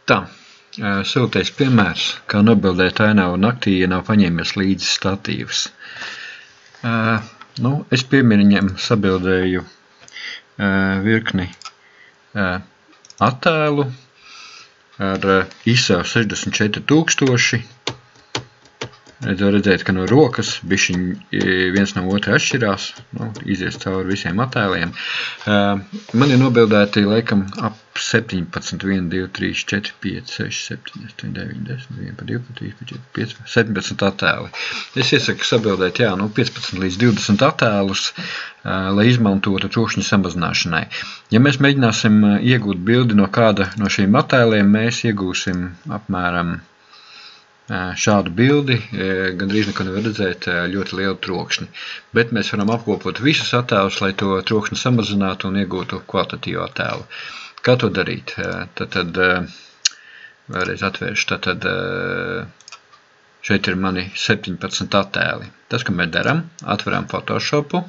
Tā, siltais piemērs, kā nobildēt ainavu naktī, ja nav paņēmies līdzi statīvs. Es piemiņam sabildēju virkni attēlu ar ISO 64000. Redzēt, ka no rokas bišķiņ viens no otra atšķirās, izies cauri visiem attēliem. Man ir nobildēti, laikam, ap 17, 1, 2, 3, 4, 5, 6, 7, 8, 9, 10, 11, 12, 13, 14, 15, 17 attēli. Es iesaku sabildēt, 15 līdz 20 attēlus, lai izmantotu trokšņa samazināšanai. Ja mēs mēģināsim iegūt bildi no kāda no šīm attēliem, mēs iegūsim apmēram šādu bildi, gandrīz neko nevar redzēt, ļoti lielu trokšņi. Bet mēs varam apkopot visus attēlus, lai to trokšņi samazinātu un iegūtu kvalitatīvu attēlu. Kā to darīt? Tad vēlreiz atvēršu. Šeit ir mani 17 attēli. Tas, ko mēs darām, atveram Photoshopu,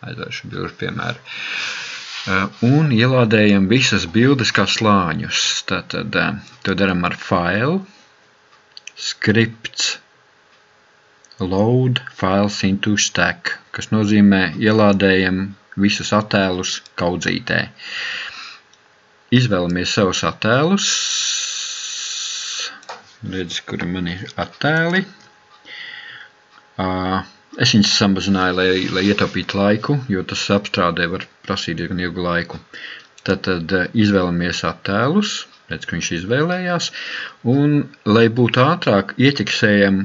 aizvēršu bilžu piemēru, un ielādējam visas bildes kā slāņus. To darām ar File, Scripts, Load Files into Stack, kas nozīmē ielādējam visus attēlus kaudzītē. Izvēlamies savus attēlus. Redz, kuri man ir attēli. Es viņus samazināju, lai ietaupītu laiku, jo tas apstrādē var prasīt diezgan ilgu laiku. Tad izvēlamies attēlus. Redz, ka viņš izvēlējās, un, lai būtu ātrāk, ieķeksējam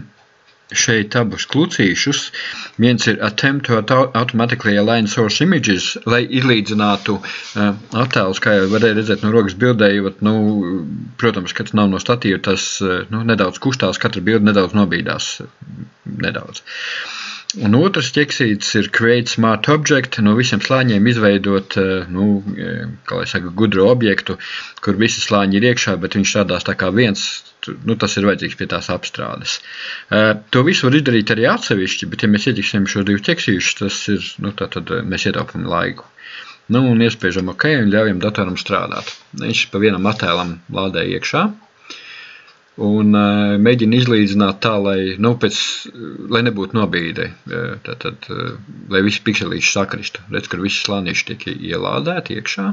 šeit abus klucīšus. Viens ir Attempt to automatically align source images, lai izlīdzinātu attēlus, kā jau varēja redzēt no rokas bildē, jo, protams, kad nav no statīva, tas nedaudz kustās, katra bilde nedaudz nobīdās. Nedaudz. Un otrs ķeksītis ir Create Smart Object, no visiem slāņiem izveidot, kā lai saka, gudru objektu, kur visi slāņi ir iekšā, bet viņš strādās tā kā viens, tas ir vajadzīgs pie tās apstrādes. To visu var izdarīt arī atsevišķi, bet ja mēs ieķeksim šo divu ķeksīšus, tas ir, tad mēs ietaupam laiku. Un iespēžam OK un ļaujam datoram strādāt. Viņš pa vienam attēlam lādē iekšā. Un mēģina izlīdzināt tā, lai nebūtu nobīde, lai visi pikselīši sakristu. Redz, ka visi slānīši tiek ielādēti iekšā.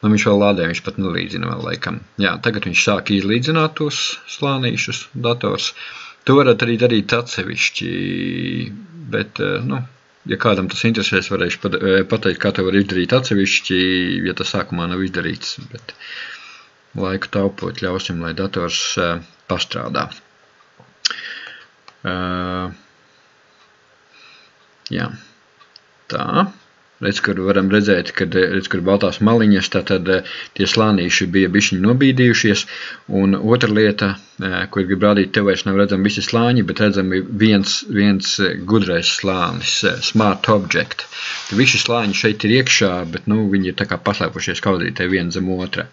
Viņš vēl lādē, viņš pat nelīdzina vēl laikam. Tagad viņš sāk izlīdzināt tos slānīšus dators. To varat arī darīt atsevišķi, bet, ja kādam tas interesēs, varēšu pateikt, kā to var izdarīt atsevišķi, ja tas sākumā nav izdarīts, bet laiku taupot ļausim, lai dators pastrādā. Tā. Redz, kur varam redzēt, kur baltās maliņas, tad tie slānīši bija bišķiņi nobīdījušies. Un otra lieta, ko grib rādīt, tev vairs nav redzami visi slāņi, bet redzami viens gudrais slānis, Smart Object. Visi slāņi šeit ir iekšā, bet viņi ir tā kā paslēpušies kaudzītē viena zem otra.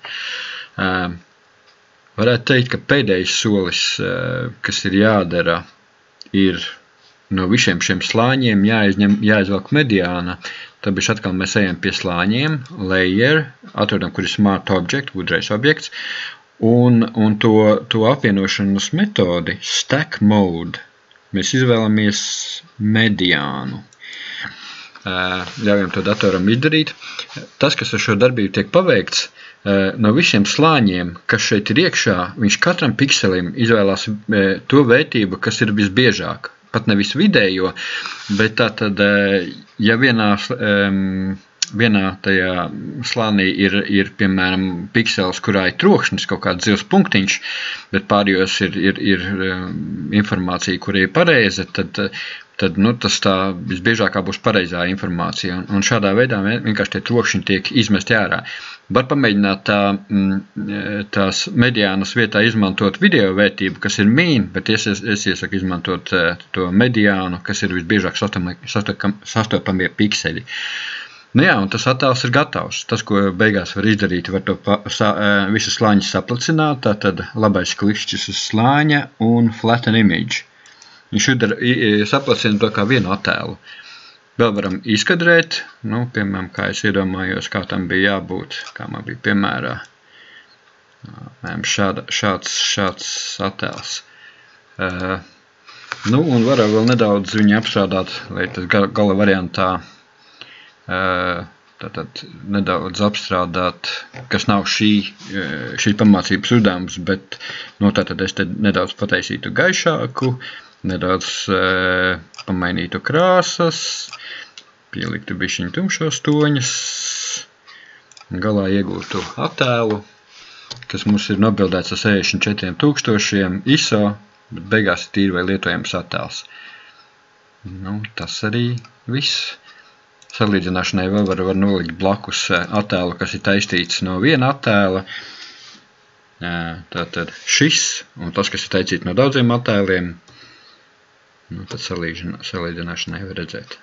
Varētu teikt, ka pēdējais solis, kas ir jādara, ir no visiem šiem slāņiem jāizvelk mediāna. Tad atkal mēs ejam pie slāņiem, layer, atrodam, kur ir Smart Object, gudrais objekts, un to apvienošanas metodi, Stack Mode, mēs izvēlamies mediānu. Ļaujam to datoram izdarīt. Tas, kas ar šo darbību tiek paveikts, no visiem slāņiem, kas šeit ir iekšā, viņš katram pikselim izvēlās to vērtību, kas ir visbiežāk. Pat nevis vidējo, bet tātad, ja vienā tajā slānī ir piemēram, piksels, kurā ir trokšņs, kaut kāds zils punktiņš, bet pārējos ir informācija, kura ir pareiza, tad tas tā visbiežākā būs pareizā informācija. Un šādā veidā vienkārši tie trokšņi tiek izmesti ārā. Var pamēģināt tās mediānas vietā izmantot video vērtību, kas ir mean, bet es iesaku izmantot to mediānu, kas ir visbiežāk sastopamie pikseļi. Un tas attēls ir gatavs. Tas, ko beigās var izdarīt, var to visu slāņu saplacināt, tātad labais klikšķis uz slāņa un flatten image. Viņš saplacina to kā vienu attēlu. Vēl varam izkadrēt, piemēram, kā es iedomājos, kā tam bija jābūt, kā man bija piemērā. šāds attēls. Un varu vēl nedaudz viņu apstrādāt, lai tas gala variantā tātad nedaudz apstrādāt, kas nav šī pamācības uzdevums, bet tātad es te nedaudz pataisītu gaišāku, nedaudz pamainītu krāsas, pieliktu bišķiņu tumšos toņus, galā iegūtu attēlu, kas mums ir nobildēts ar 64,000 ISO, bet beigās ir tīri vai lietojams attēls. Tas arī viss. Salīdzināšanai vēl var nolikt blakus attēlu, kas ir taistīts no viena attēla. Tātad šis un tas, kas ir taisīts no daudziem attēliem. Tad salīdzināšanai var redzēt.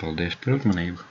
Paldies par uzmanību.